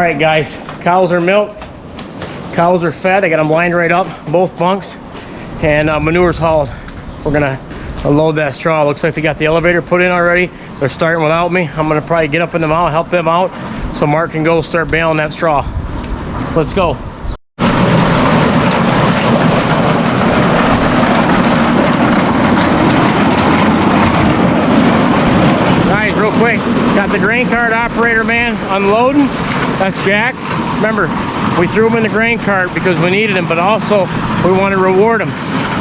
right, guys, cows are milked, cows are fed. I got them lined right up, both bunks, and manure's hauled. We're gonna load that straw. Looks like they got the elevator put in already. They're starting without me. I'm gonna probably get up in them out, help them out, so Mark can go start baling that straw. Let's go. Guys, real quick, got the grain cart operator man unloading. That's Jack. Remember, we threw him in the grain cart because we needed him, but also we want to reward him.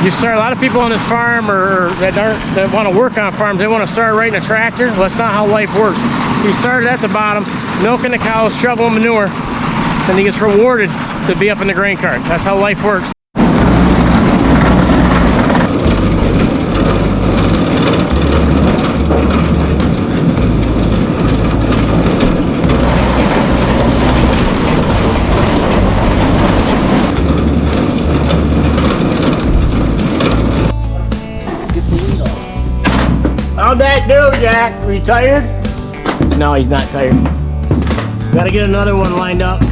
You start, a lot of people on this farm or that want to work on farms, they want to start right in a tractor. Well, that's not how life works. He started at the bottom, milking the cows, shoveling manure, then he gets rewarded to be up in the grain cart. That's how life works. How'd that do, Jack? Are you tired? No, he's not tired. Gotta get another one lined up.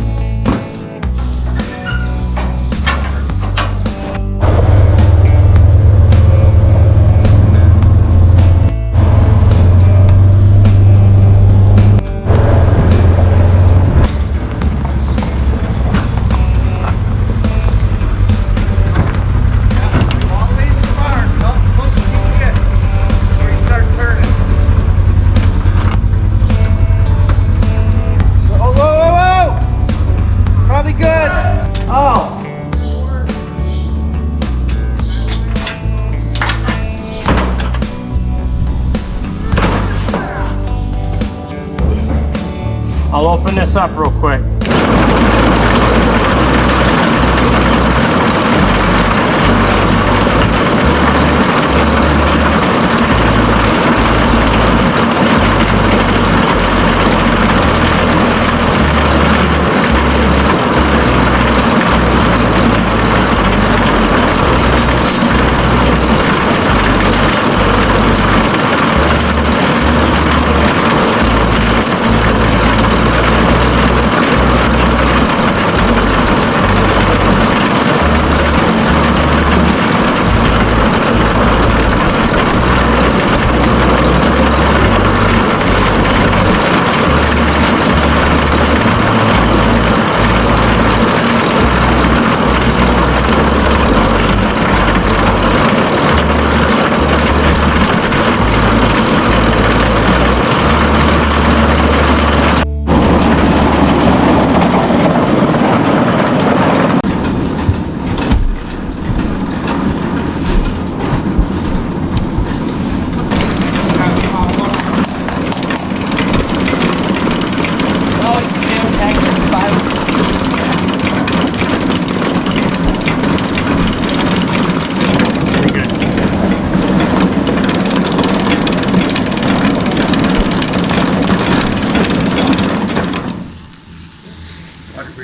I'll open this up real quick.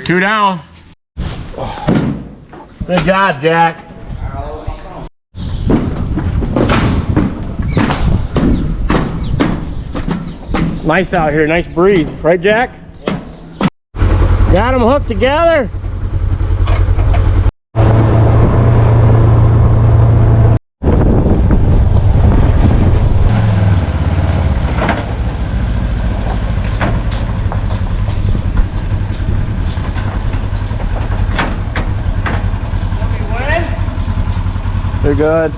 Two down. Good job, Jack. Nice out here, nice breeze. Right, Jack? Yeah. Got them hooked together. They're good.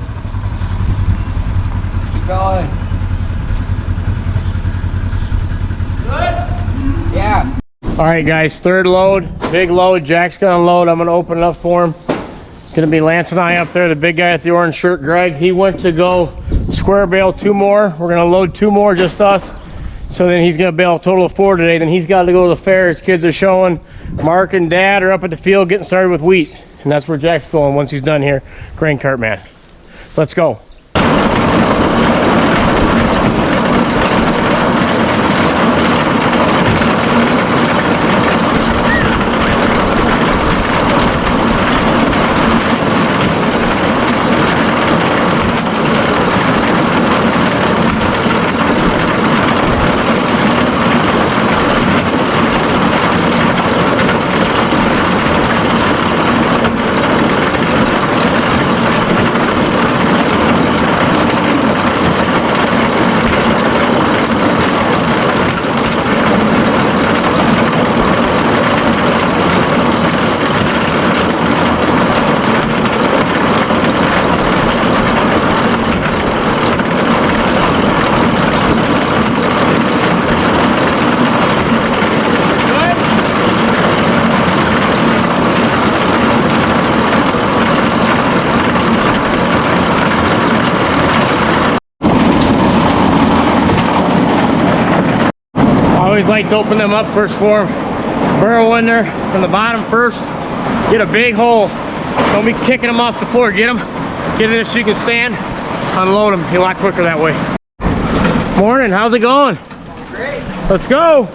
Keep going. Good? Yeah. All right, guys, third load, big load. Jack's gonna unload. I'm gonna open it up for him. Gonna be Lance and I up there, the big guy at the orange shirt, Greg. He went to go square bale 2 more. We're gonna load 2 more, just us. So then he's gonna bale a total of 4 today. Then he's got to go to the fair. His kids are showing. Mark and Dad are up at the field getting started with wheat. And that's where Jack's going once he's done here. Grain cart man. Let's go. Always like to open them up first for them. Burrow in there from the bottom first. Get a big hole. Don't be kicking them off the floor. Get them. Get in there so you can stand. Unload them. Be a lot quicker that way. Morning. How's it going? Great. Let's go.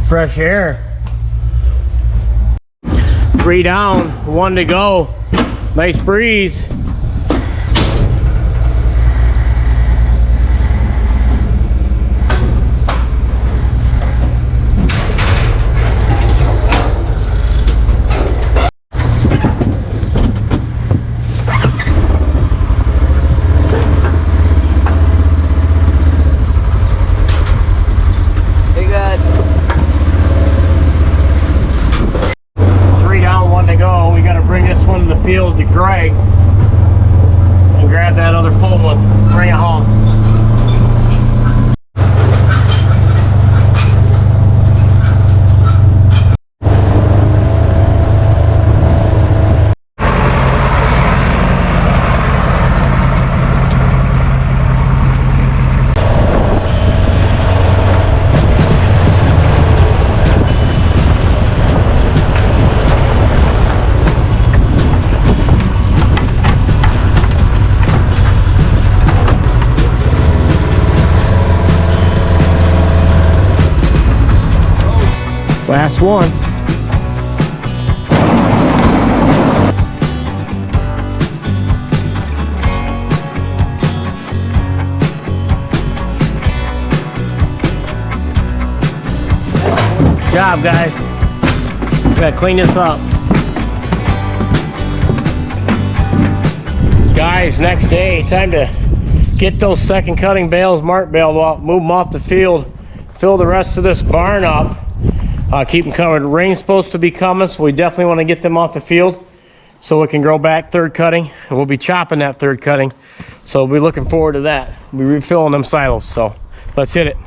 Fresh air. 3 down, 1 to go. Nice breeze. Field to Greg and grab that other full one. Bring it home. Last one. Good job, guys. We gotta clean this up. Guys, next day, time to get those second cutting bales, mark baled off, move them off the field, fill the rest of this barn up. Keep them covered. Rain's supposed to be coming, so we definitely want to get them off the field so we can grow back third cutting. And we'll be chopping that third cutting. So we'll be looking forward to that. We'll be refilling them silos. So let's hit it.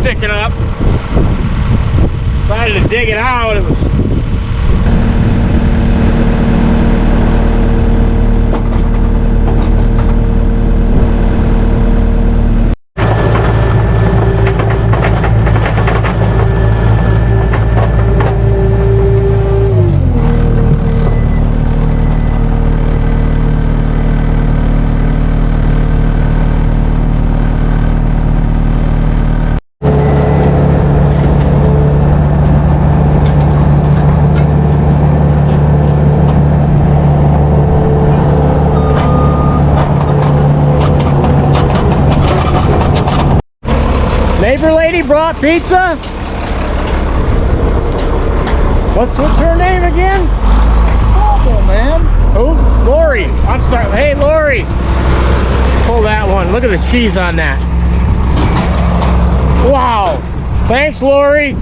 Sticking up. Decided to dig it out. It was brought pizza? What's her name again? Awful, man. Who? Lori. I'm sorry. Hey, Lori. Pull that one. Look at the cheese on that. Wow. Thanks, Lori.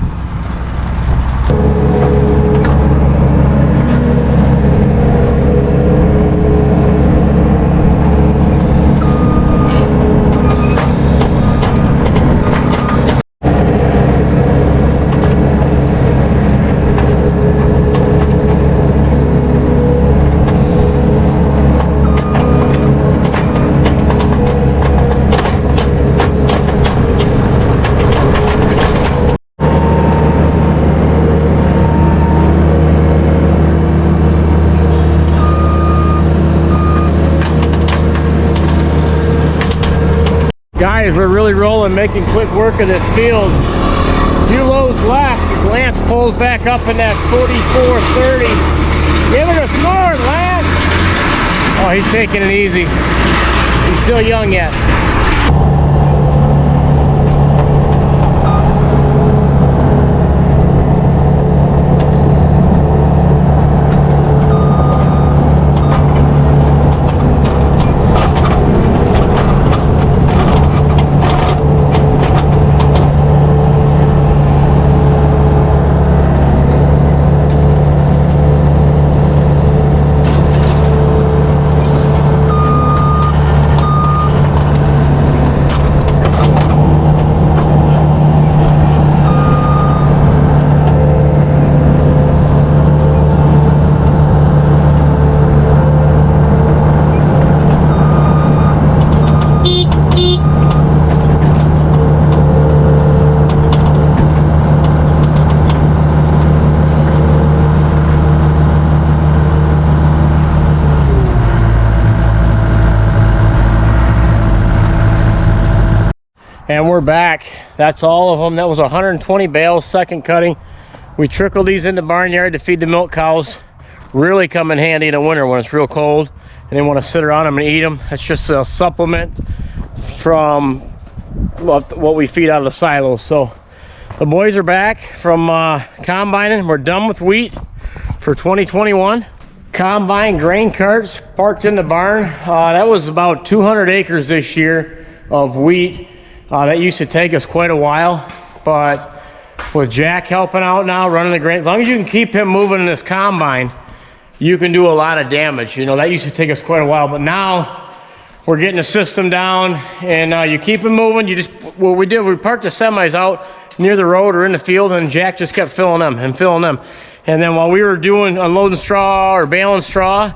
Guys, we're really rolling, making quick work of this field. Few loads left. Lance pulls back up in that 44-30. Give it a snort, Lance! Oh, he's taking it easy. He's still young yet. And we're back. That's all of them. That was 120 bales, second cutting. We trickle these in the barnyard to feed the milk cows. Really come in handy in the winter when it's real cold and they want to sit around them and eat them. That's just a supplement from what we feed out of the silos. So the boys are back from combining. We're done with wheat for 2021. Combine grain carts parked in the barn. That was about 200 acres this year of wheat. That used to take us quite a while, but with Jack helping out now, running the grain, as long as you can keep him moving in this combine, you can do a lot of damage. You know, that used to take us quite a while, but now we're getting the system down, and you keep him moving. You just, what we did, we parked the semis out near the road or in the field, and Jack just kept filling them and filling them. And then while we were doing unloading straw or baling straw,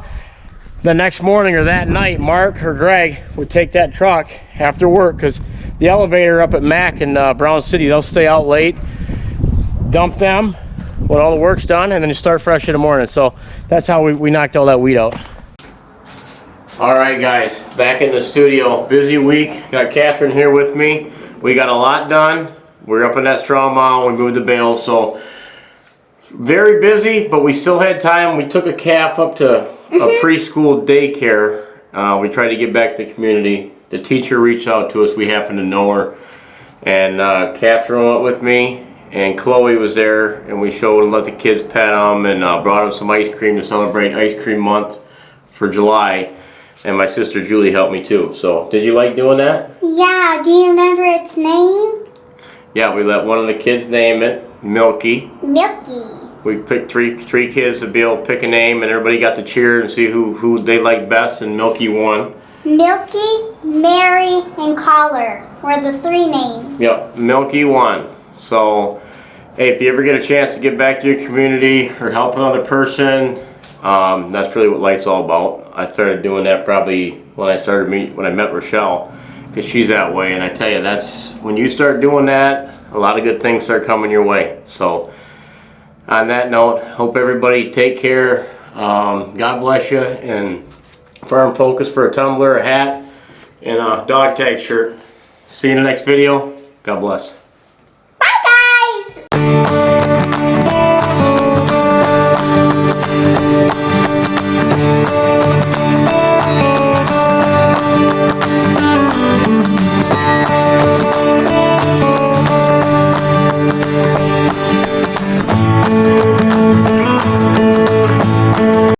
the next morning or that night, Mark or Greg would take that truck after work, because the elevator up at Mac in Brown City, they'll stay out late, dump them when all the work's done, and then you start fresh in the morning. So that's how we knocked all that weed out. All right, guys, back in the studio. Busy week. Got Catherine here with me. We got a lot done. We're up in that straw mound. We moved the bales, so very busy, but we still had time. We took a calf up to a preschool daycare. We tried to get back to the community. The teacher reached out to us. We happened to know her, and Catherine went with me, and Chloe was there, and we showed and let the kids pet them, and brought them some ice cream to celebrate Ice Cream Month for July. And my sister Julie helped me too. So, did you like doing that? Yeah, do you remember its name? Yeah, we let one of the kids name it Milky. Milky. We picked three kids to be able to pick a name, and everybody got to cheer and see who they liked best, and Milky won. Milky, Mary, and Collar were the three names. Yep, Milky won. So, hey, if you ever get a chance to give back to your community or help another person, that's really what life's all about. I started doing that probably when I met Rochelle, because she's that way, and I tell you, that's when you start doing that, a lot of good things start coming your way. So, on that note, hope everybody take care. God bless you, and firm focus for a tumbler, a hat, and a dog tag shirt. See you in the next video. God bless. Bye, guys!